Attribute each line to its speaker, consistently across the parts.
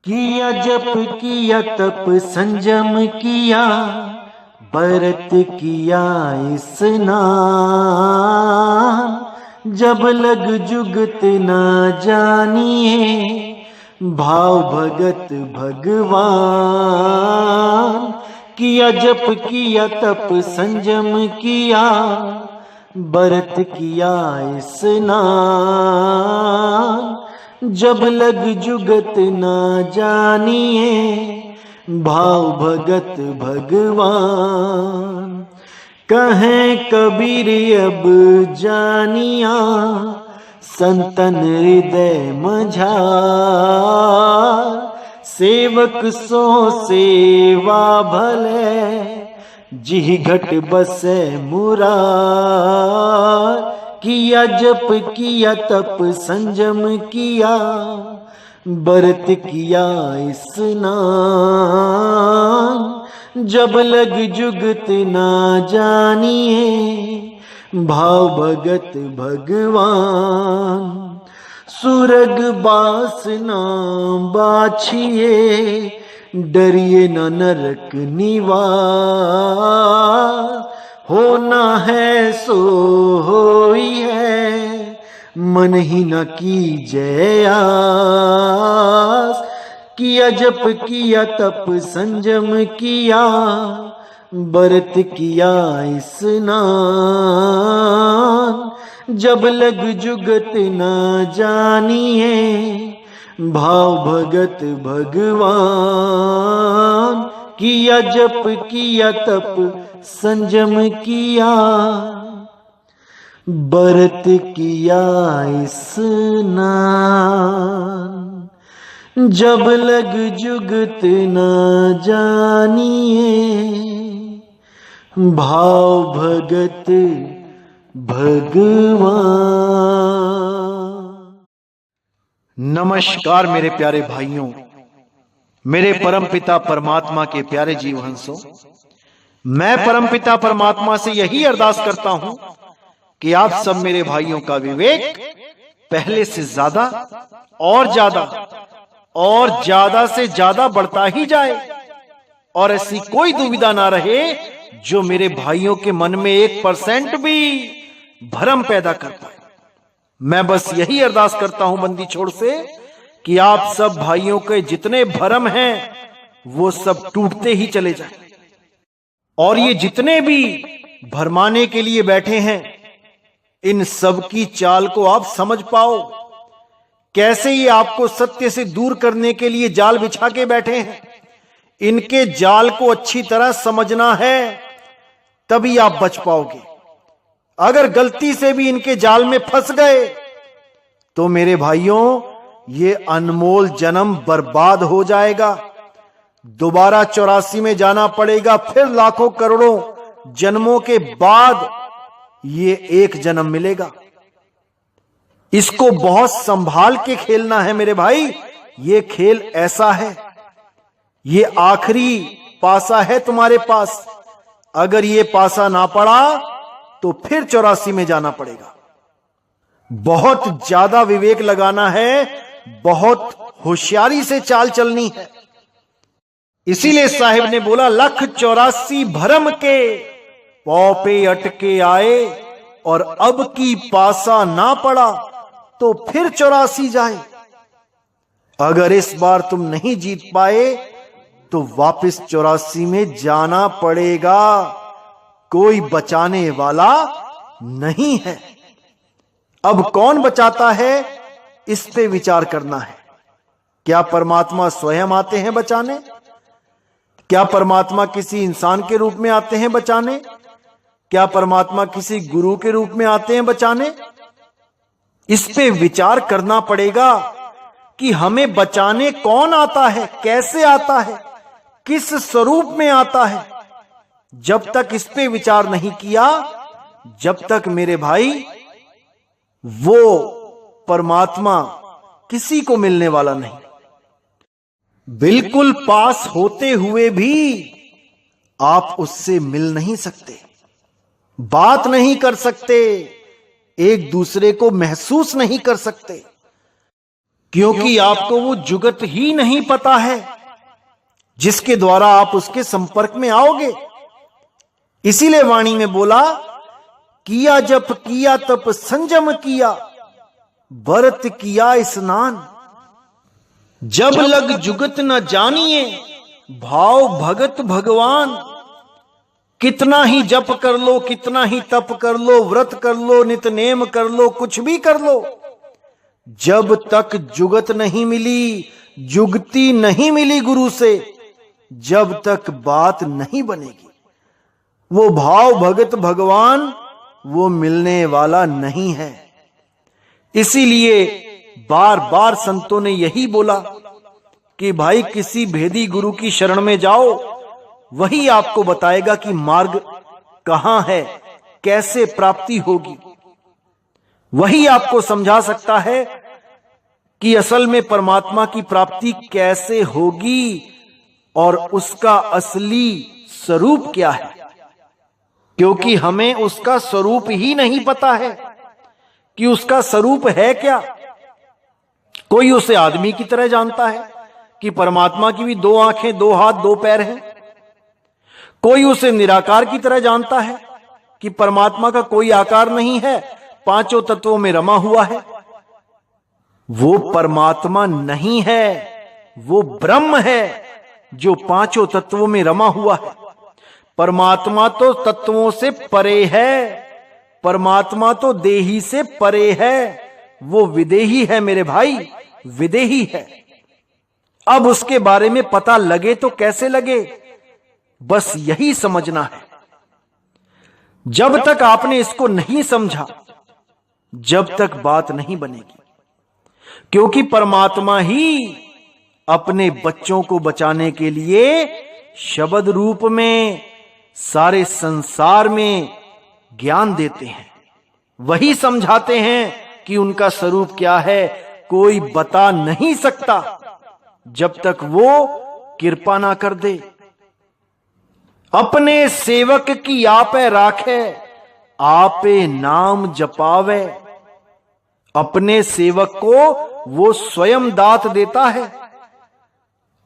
Speaker 1: किया जप किया तप संयम किया, व्रत किया स्नान। जब लग जुगत ना जानिए, भाव भगत भगवान। किया जप किया तप संयम किया, व्रत किया स्नान। जब लग जुगत ना जानिए, भाव भगत भगवान। कहें कबीर अब जानिया, संतन हृदय मझार। सेवक सो सेवा भले, जिह घट बसे मुरार। किया जप किया तप संयम किया, व्रत किया स्नान। जब लग जुगत ना जानिए, भाव भगत भगवान। सुरग बासना बाछिए, डरिए न नरक निवास। होना है सो होई है, मन ही न कीजय आस। किया जप किया तप संयम किया, व्रत किया स्नान। जब लग जुगत ना जानिए, भाव भगत भगवान। किया जप किया तप संयम किया, व्रत किया स्नान। जब लग जुगत ना जानिए, भाव भगत भगवान।
Speaker 2: नमस्कार मेरे प्यारे भाइयों, मेरे परमपिता परमात्मा के प्यारे जीव हंसों। मैं परमपिता परमात्मा से यही अरदास करता हूं कि आप सब मेरे भाइयों का विवेक पहले से ज्यादा और ज्यादा से ज्यादा बढ़ता ही जाए, और ऐसी कोई दुविधा ना रहे जो मेरे भाइयों के मन में 1% भी भ्रम पैदा कर पाए। मैं बस यही अरदास करता हूं बंदी छोड़ से कि आप सब भाइयों के जितने भ्रम हैं वो सब टूटते ही चले जाएं, और ये जितने भी भरमाने के लिए बैठे हैं इन सब की चाल को आप समझ पाओ। कैसे ये आपको सत्य से दूर करने के लिए जाल बिछा के बैठे हैं, इनके जाल को अच्छी तरह समझना है, तभी आप बच पाओगे। अगर गलती से भी इनके जाल में फंस गए तो मेरे भाइयों ये अनमोल जन्म बर्बाद हो जाएगा। दोबारा 84 में जाना पड़ेगा, फिर लाखों करोड़ों जन्मों के बाद ये एक जन्म मिलेगा। इसको बहुत संभाल के खेलना है मेरे भाई। ये खेल ऐसा है, ये आखिरी पासा है तुम्हारे पास। अगर ये पासा ना पड़ा तो फिर 84 में जाना पड़ेगा। बहुत ज्यादा विवेक लगाना है, बहुत होशियारी से चाल चलनी है। इसीलिए साहिब ने बोला, लख 84 भरम के पौ पे अटके आए, और अब की पासा ना पड़ा तो फिर 84 जाए। अगर इस बार तुम नहीं जीत पाए तो वापस 84 में जाना पड़ेगा। कोई बचाने वाला नहीं है। अब कौन बचाता है, इस पे विचार करना है। क्या परमात्मा स्वयं आते हैं बचाने? क्या परमात्मा किसी इंसान के रूप में आते हैं बचाने? क्या परमात्मा किसी गुरु के रूप में आते हैं बचाने? इस पे विचार करना पड़ेगा कि हमें बचाने कौन आता है, कैसे आता है, किस स्वरूप में आता है। जब तक इस पे विचार नहीं किया, जब तक मेरे भाई वो परमात्मा किसी को मिलने वाला नहीं। बिल्कुल पास होते हुए भी आप उससे मिल नहीं सकते, बात नहीं कर सकते, एक दूसरे को महसूस नहीं कर सकते, क्योंकि आपको वो जुगत ही नहीं पता है जिसके द्वारा आप उसके संपर्क में आओगे। इसीलिए वाणी में बोला, किया जप किया तप संयम किया, व्रत किया स्नान। जब लग जुगत न जानिए, भाव भगत भगवान। कितना ही जप कर लो, कितना ही तप कर लो, व्रत कर लो, नितनेम कर लो, कुछ भी कर लो, जब तक जुगत नहीं मिली, जुगती नहीं मिली गुरु से, जब तक बात नहीं बनेगी, वो भाव भगत भगवान वो मिलने वाला नहीं है। इसीलिए बार बार संतों ने यही बोला कि भाई किसी भेदी गुरु की शरण में जाओ, वही आपको बताएगा कि मार्ग कहां है, कैसे प्राप्ति होगी। वही आपको समझा सकता है कि असल में परमात्मा की प्राप्ति कैसे होगी और उसका असली स्वरूप क्या है, क्योंकि हमें उसका स्वरूप ही नहीं पता है कि उसका स्वरूप है क्या। कोई उसे आदमी की तरह जानता है कि परमात्मा की भी 2 आंखें, 2 हाथ, 2 पैर हैं। कोई उसे निराकार की तरह जानता है कि परमात्मा का कोई आकार नहीं है, 5 तत्वों में रमा हुआ है। वो परमात्मा नहीं है, वो ब्रह्म है जो 5 तत्वों में रमा हुआ है। परमात्मा तो तत्वों से परे है, परमात्मा तो देही से परे है, वो विदेही है मेरे भाई, विदेही है। अब उसके बारे में पता लगे तो कैसे लगे, बस यही समझना है। जब तक आपने इसको नहीं समझा, जब तक बात नहीं बनेगी, क्योंकि परमात्मा ही अपने बच्चों को बचाने के लिए शब्द रूप में सारे संसार में ज्ञान देते हैं, वही समझाते हैं कि उनका स्वरूप क्या है। कोई बता नहीं सकता जब तक वो कृपा ना कर दे। अपने सेवक की आपे राखे, आपे नाम जपावे। अपने सेवक को वो स्वयं दात देता है,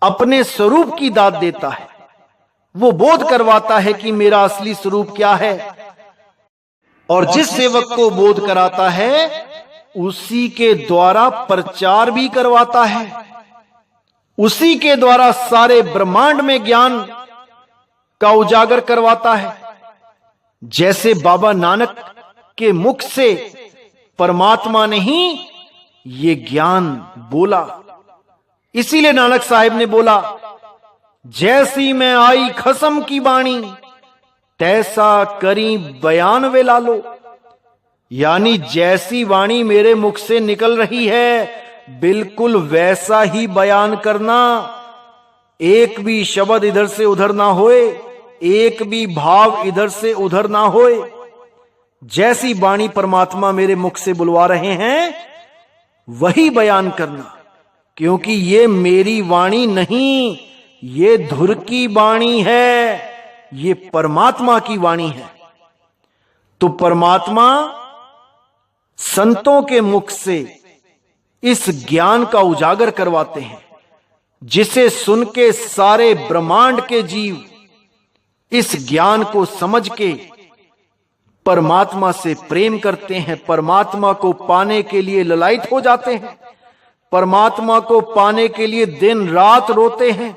Speaker 2: अपने स्वरूप की दात देता है। वो बोध करवाता है कि मेरा असली स्वरूप क्या है, और जिस सेवक को बोध कराता है उसी के द्वारा प्रचार भी करवाता है, उसी के द्वारा सारे ब्रह्मांड में ज्ञान का उजागर करवाता है। जैसे बाबा नानक के मुख से परमात्मा ने ही ये ज्ञान बोला। इसीलिए नानक साहिब ने बोला, जैसी मैं आई खसम की बाणी, तैसा करी बयान वे लालो। यानी जैसी वाणी मेरे मुख से निकल रही है, बिल्कुल वैसा ही बयान करना। एक भी शब्द इधर से उधर ना होए, एक भी भाव इधर से उधर ना होए। जैसी वाणी परमात्मा मेरे मुख से बुलवा रहे हैं, वही बयान करना, क्योंकि ये मेरी वाणी नहीं, ये धुर की वाणी है, ये परमात्मा की वाणी है। तो परमात्मा संतों के मुख से इस ज्ञान का उजागर करवाते हैं, जिसे सुन के सारे ब्रह्मांड के जीव इस ज्ञान को समझ के परमात्मा से प्रेम करते हैं, परमात्मा को पाने के लिए ललायित हो जाते हैं, परमात्मा को पाने के लिए दिन रात रोते हैं।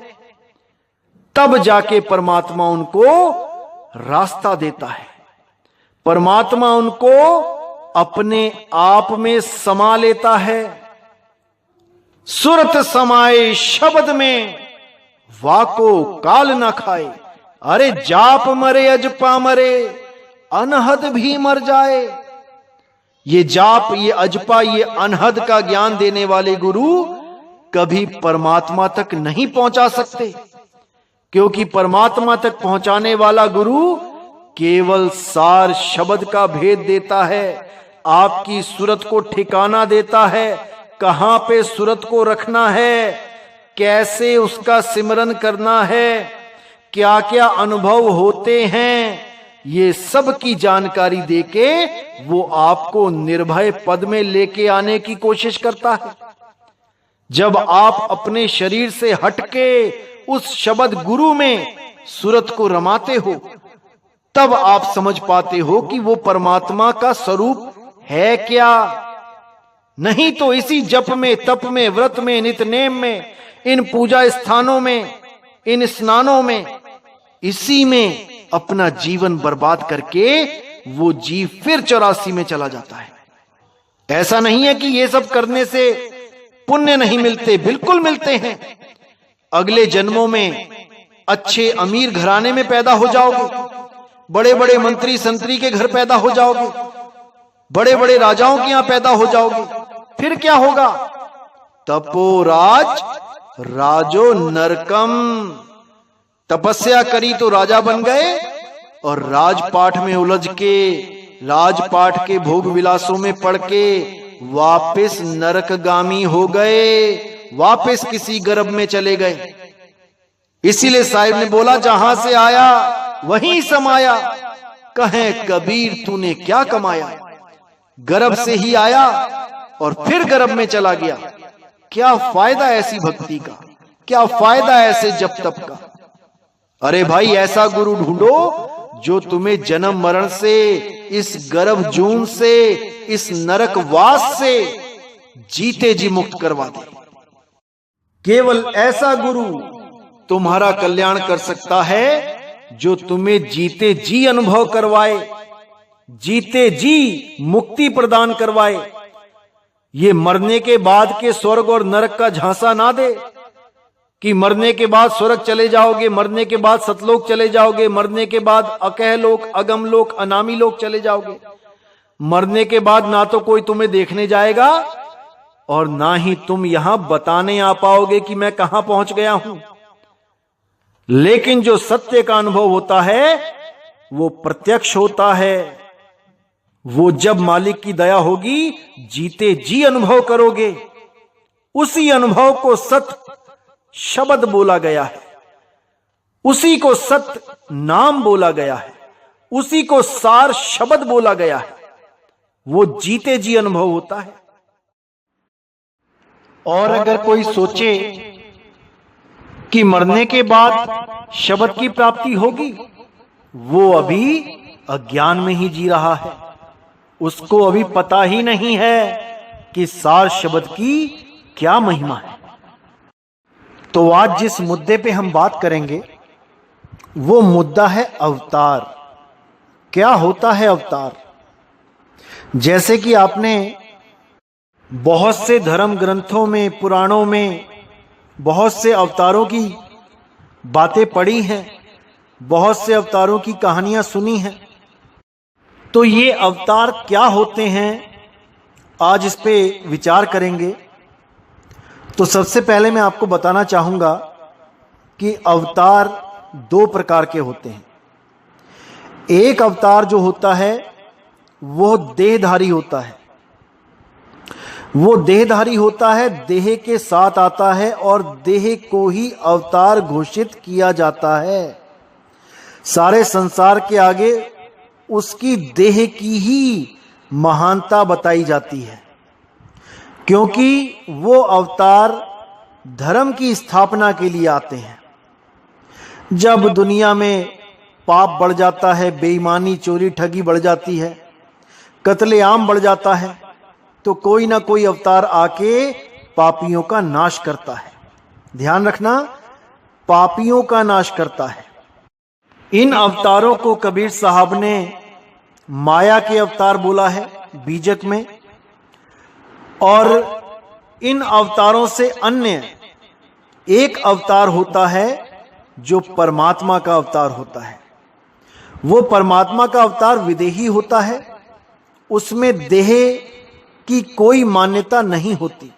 Speaker 2: तब जाके परमात्मा उनको रास्ता देता है, परमात्मा उनको अपने आप में समा लेता है। सुरत समाए शब्द में, वाको काल न खाए। अरे जाप मरे अजपा मरे, अनहद भी मर जाए। ये जाप, ये अजपा, ये अनहद का ज्ञान देने वाले गुरु कभी परमात्मा तक नहीं पहुंचा सकते, क्योंकि परमात्मा तक पहुंचाने वाला गुरु केवल सार शब्द का भेद देता है, आपकी सूरत को ठिकाना देता है, कहां पे सूरत को रखना है, कैसे उसका सिमरन करना है, क्या क्या अनुभव होते हैं, ये सब की जानकारी देके वो आपको निर्भय पद में लेके आने की कोशिश करता है। जब आप अपने शरीर से हटके उस शब्द गुरु में सूरत को रमाते हो, तब आप समझ पाते हो कि वो परमात्मा का स्वरूप है क्या। नहीं तो इसी जप में, तप में, व्रत में, नित्यनेम में, इन पूजा स्थानों में, इन स्नानों में, इसी में अपना जीवन बर्बाद करके वो जीव फिर 84 में चला जाता है। ऐसा नहीं है कि ये सब करने से पुण्य नहीं मिलते, बिल्कुल मिलते हैं। अगले जन्मों में अच्छे अमीर घराने में पैदा हो जाओगे, बड़े बड़े मंत्री संतरी के घर पैदा हो जाओगे, बड़े बड़े राजाओं के यहां पैदा हो जाओगे। फिर क्या होगा? तपोराज राजो नरकम। तपस्या करी तो राजा बन गए और राजपाठ में उलझ के, राजपाठ के भोग विलासों में पड़ के वापिस नरकगामी हो गए, वापिस किसी गर्भ में चले गए। इसीलिए साहिब ने बोला, जहां से आया वहीं समाया, कहे कबीर तूने क्या कमाया। गर्भ से ही आया और फिर गर्भ में चला गया। क्या फायदा ऐसी भक्ति का, क्या फायदा ऐसे जप तप का। अरे भाई, ऐसा गुरु ढूंढो जो तुम्हें जन्म मरण से, इस गर्भ जून से, इस नरकवास से जीते जी मुक्त करवा दे। केवल ऐसा गुरु तुम्हारा कल्याण कर सकता है जो तुम्हें जीते जी अनुभव करवाए, जीते जी मुक्ति प्रदान करवाए। ये मरने के बाद के स्वर्ग और नरक का झांसा ना दे कि मरने के बाद स्वर्ग चले जाओगे, मरने के बाद सतलोक चले जाओगे, मरने के बाद अकह लोक, अगम लोक, अनामी लोक चले जाओगे। मरने के बाद ना तो कोई तुम्हें देखने जाएगा और ना ही तुम यहां बताने आ पाओगे कि मैं कहां पहुंच गया हूं। लेकिन जो सत्य का अनुभव होता है वो प्रत्यक्ष होता है। वो जब मालिक की दया होगी, जीते जी अनुभव करोगे। उसी अनुभव को सत्य शब्द बोला गया है, उसी को सत्य नाम बोला गया है, उसी को सार शब्द बोला गया है। वो जीते जी अनुभव होता है। और अगर कोई सोचे कि मरने के बाद शब्द की प्राप्ति होगी, वो अभी अज्ञान में ही जी रहा है। उसको अभी पता ही नहीं है कि सार शब्द की क्या महिमा है। तो आज जिस मुद्दे पे हम बात करेंगे वो मुद्दा है अवतार। क्या होता है अवतार? जैसे कि आपने बहुत से धर्म ग्रंथों में, पुराणों में बहुत से अवतारों की बातें पढ़ी हैं, बहुत से अवतारों की कहानियां सुनी हैं। तो ये अवतार क्या होते हैं, आज इस पे विचार करेंगे। तो सबसे पहले मैं आपको बताना चाहूंगा कि अवतार दो प्रकार के होते हैं। एक अवतार जो होता है वो देहधारी होता है। वो देहधारी होता है, देह के साथ आता है और देह को ही अवतार घोषित किया जाता है। सारे संसार के आगे उसकी देह की ही महानता बताई जाती है, क्योंकि वो अवतार धर्म की स्थापना के लिए आते हैं। जब दुनिया में पाप बढ़ जाता है, बेईमानी, चोरी, ठगी बढ़ जाती है, कत्लेआम बढ़ जाता है, तो कोई ना कोई अवतार आके पापियों का नाश करता है। ध्यान रखना, पापियों का नाश करता है। इन अवतारों को कबीर साहब ने माया के अवतार बोला है बीजक में, और इन अवतारों से अन्य एक अवतार होता है जो परमात्मा का अवतार होता है। वो परमात्मा का अवतार विदेही होता है, उसमें देह की कोई मान्यता नहीं होती।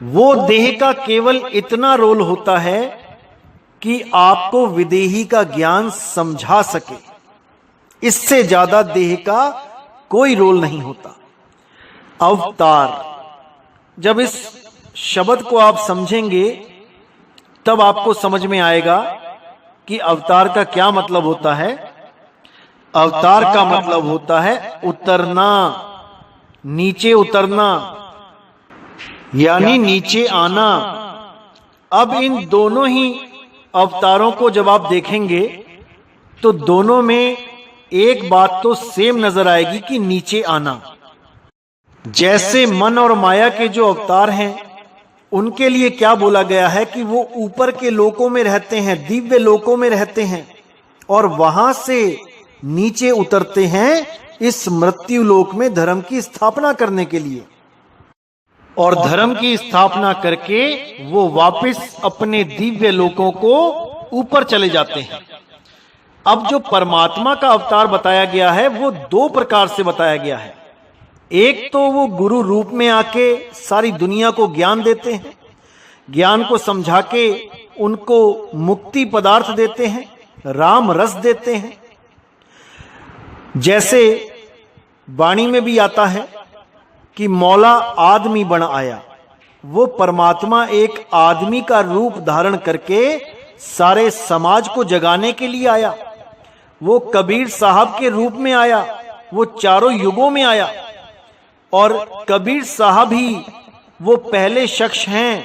Speaker 2: वो देह का केवल इतना रोल होता है कि आपको विदेही का ज्ञान समझा सके, इससे ज्यादा देह का कोई रोल नहीं होता। अवतार, जब इस शब्द को आप समझेंगे तब आपको समझ में आएगा कि अवतार का क्या मतलब होता है। अवतार का मतलब होता है उतरना, नीचे उतरना। यानी नीचे आना। अब इन दोनों ही अवतारों को जब आप देखेंगे तो दोनों में एक बात तो सेम नजर आएगी कि नीचे आना। जैसे मन और माया के जो अवतार हैं उनके लिए क्या बोला गया है कि वो ऊपर के लोकों में रहते हैं, दिव्य लोकों में रहते हैं और वहां से नीचे उतरते हैं इस मृत्यु लोक में धर्म की स्थापना करने के लिए, और धर्म की स्थापना करके वो वापस अपने दिव्य लोकों को ऊपर चले जाते हैं। अब जो परमात्मा का अवतार बताया गया है वो दो प्रकार से बताया गया है। एक तो वो गुरु रूप में आके सारी दुनिया को ज्ञान देते हैं, ज्ञान को समझा के उनको मुक्ति पदार्थ देते हैं, राम रस देते हैं। जैसे वाणी में भी आता है कि मौला आदमी बन आया, वो परमात्मा एक आदमी का रूप धारण करके सारे समाज को जगाने के लिए आया। वो कबीर साहब के रूप में आया, वो चारों युगों में आया, और कबीर साहब ही वो पहले शख्स हैं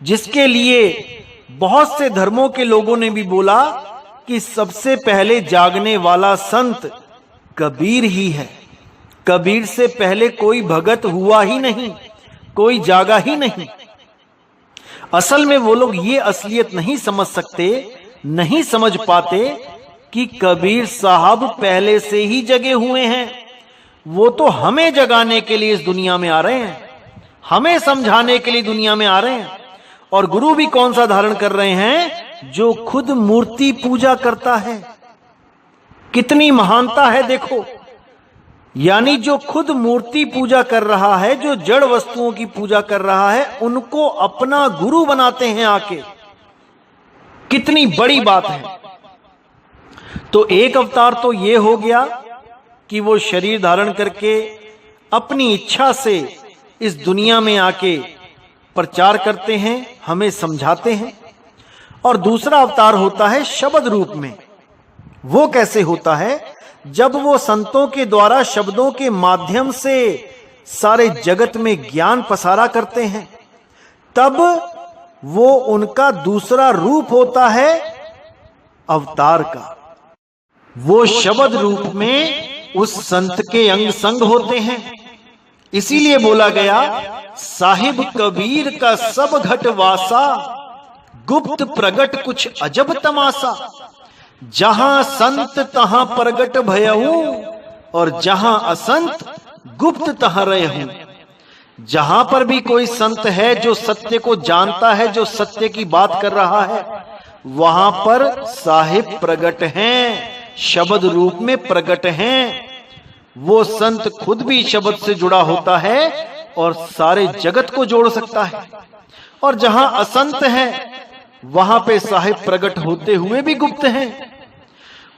Speaker 2: जिसके लिए बहुत से धर्मों के लोगों ने भी बोला कि सबसे पहले जागने वाला संत कबीर ही है। कबीर से पहले कोई भगत हुआ ही नहीं, कोई जागा ही नहीं। असल में वो लोग ये असलियत नहीं समझ सकते, नहीं समझ पाते कि कबीर साहब पहले से ही जगे हुए हैं। वो तो हमें जगाने के लिए इस दुनिया में आ रहे हैं, हमें समझाने के लिए दुनिया में आ रहे हैं। और गुरु भी कौन सा धारण कर रहे हैं? जो खुद मूर्ति पूजा करता है। कितनी महानता है देखो। यानी जो खुद मूर्ति पूजा कर रहा है, जो जड़ वस्तुओं की पूजा कर रहा है, उनको अपना गुरु बनाते हैं आके। कितनी बड़ी बात है। तो एक अवतार तो ये हो गया कि वो शरीर धारण करके अपनी इच्छा से इस दुनिया में आके प्रचार करते हैं, हमें समझाते हैं। और दूसरा अवतार होता है शब्द रूप में। वो कैसे होता है? जब वो संतों के द्वारा शब्दों के माध्यम से सारे जगत में ज्ञान पसारा करते हैं, तब वो उनका दूसरा रूप होता है अवतार का। वो शब्द रूप में उस संत के अंग संग होते हैं। इसीलिए बोला गया, साहिब कबीर का सब घटवासा, गुप्त प्रगट कुछ अजब तमाशा। जहां संत तहां प्रगट भयहू, और जहां असंत गुप्त तहां रहूं। जहां पर भी कोई संत है जो सत्य को जानता है, जो सत्य की बात कर रहा है, वहां पर साहिब प्रगट हैं, शब्द रूप में प्रगट हैं। वो संत खुद भी शब्द से जुड़ा होता है और सारे जगत को जोड़ सकता है। और जहां असंत है वहां पे साहिब प्रगट होते हुए भी गुप्त हैं।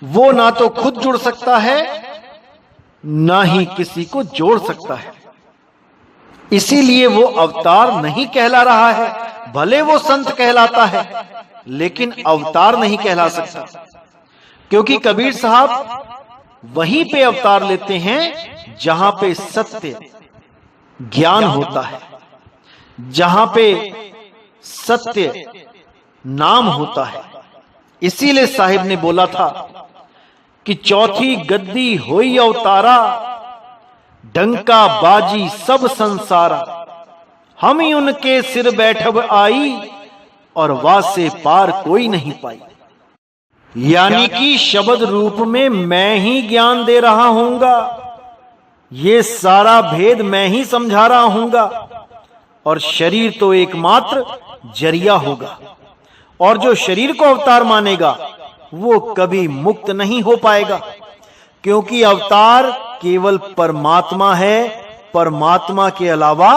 Speaker 2: वो ना तो खुद जुड़ सकता है, ना ही किसी को जोड़ सकता है। इसीलिए वो अवतार नहीं कहला रहा है। भले वो संत कहलाता है, लेकिन अवतार नहीं कहला सकता। क्योंकि कबीर साहब वहीं पे अवतार लेते हैं जहां पे सत्य ज्ञान होता है, जहां पे सत्य नाम होता है। इसीलिए साहिब ने बोला था कि चौथी गद्दी होई अवतारा, डंका बाजी सब संसारा। हम ही उनके सिर बैठब आई, और वासे पार कोई नहीं पाई। यानी कि शब्द रूप में मैं ही ज्ञान दे रहा हूंगा, ये सारा भेद मैं ही समझा रहा हूंगा, और शरीर तो एकमात्र जरिया होगा। और जो शरीर को अवतार मानेगा वो कभी मुक्त नहीं हो पाएगा, क्योंकि अवतार केवल परमात्मा है, परमात्मा के अलावा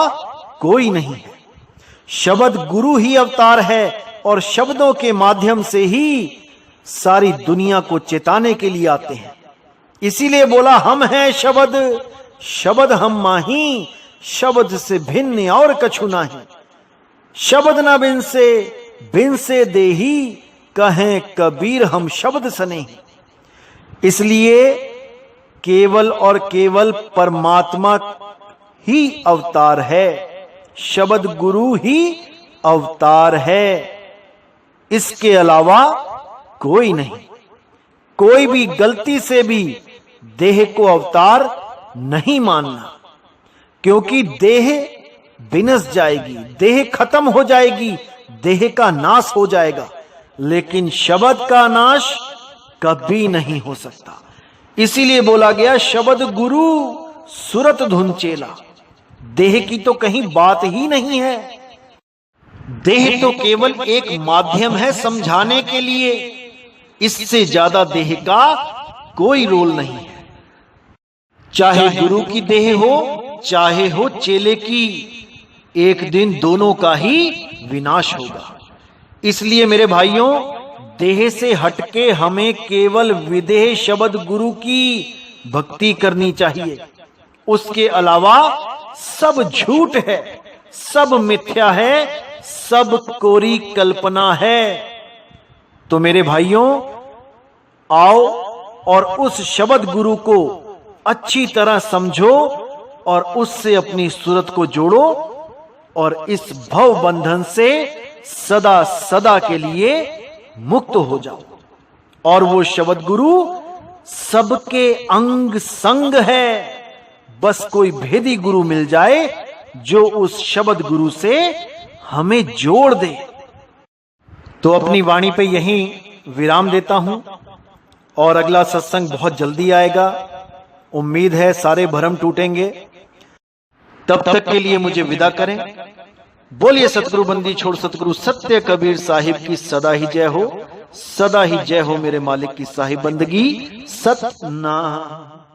Speaker 2: कोई नहीं है। शब्द गुरु ही अवतार है, और शब्दों के माध्यम से ही सारी दुनिया को चेताने के लिए आते हैं। इसीलिए बोला, हम हैं शब्द, शब्द हम माही, शब्द से भिन्न और कछु नाही। शब्द न बिन से देही, कहें कबीर हम शब्द सने। इसलिए केवल और केवल परमात्मा ही अवतार है, शब्द गुरु ही अवतार है, इसके अलावा कोई नहीं। कोई भी गलती से भी देह को अवतार नहीं मानना, क्योंकि देह विनश जाएगी, देह खत्म हो जाएगी, देह का नाश हो जाएगा, लेकिन शब्द का नाश कभी नहीं हो सकता। इसीलिए बोला गया शब्द गुरु सुरत धुन चेला। देह की तो कहीं बात ही नहीं है। देह तो केवल एक माध्यम है समझाने के लिए, इससे ज्यादा देह का कोई रोल नहीं है। चाहे गुरु की देह हो, चाहे हो चेले की, एक दिन दोनों का ही विनाश होगा। इसलिए मेरे भाइयों, देह से हटके हमें केवल विदेह शब्द गुरु की भक्ति करनी चाहिए। उसके अलावा सब झूठ है, सब मिथ्या है, सब कोरी कल्पना है। तो मेरे भाइयों, आओ और उस शब्द गुरु को अच्छी तरह समझो और उससे अपनी सूरत को जोड़ो और इस भव बंधन से सदा सदा के लिए मुक्त हो जाओ। और वो शब्द गुरु सबके अंग संग है। बस कोई भेदी गुरु मिल जाए जो उस शब्द गुरु से हमें जोड़ दे। तो अपनी वाणी पे यहीं विराम देता हूं और अगला सत्संग बहुत जल्दी आएगा। उम्मीद है सारे भरम टूटेंगे। तब तक के लिए मुझे विदा करें। बोलिए सतगुरु बंदी छोड़ सतगुरु सत्य कबीर साहिब की सदा ही जय हो, सदा ही जय हो मेरे मालिक की साहिब बंदगी सतनाम।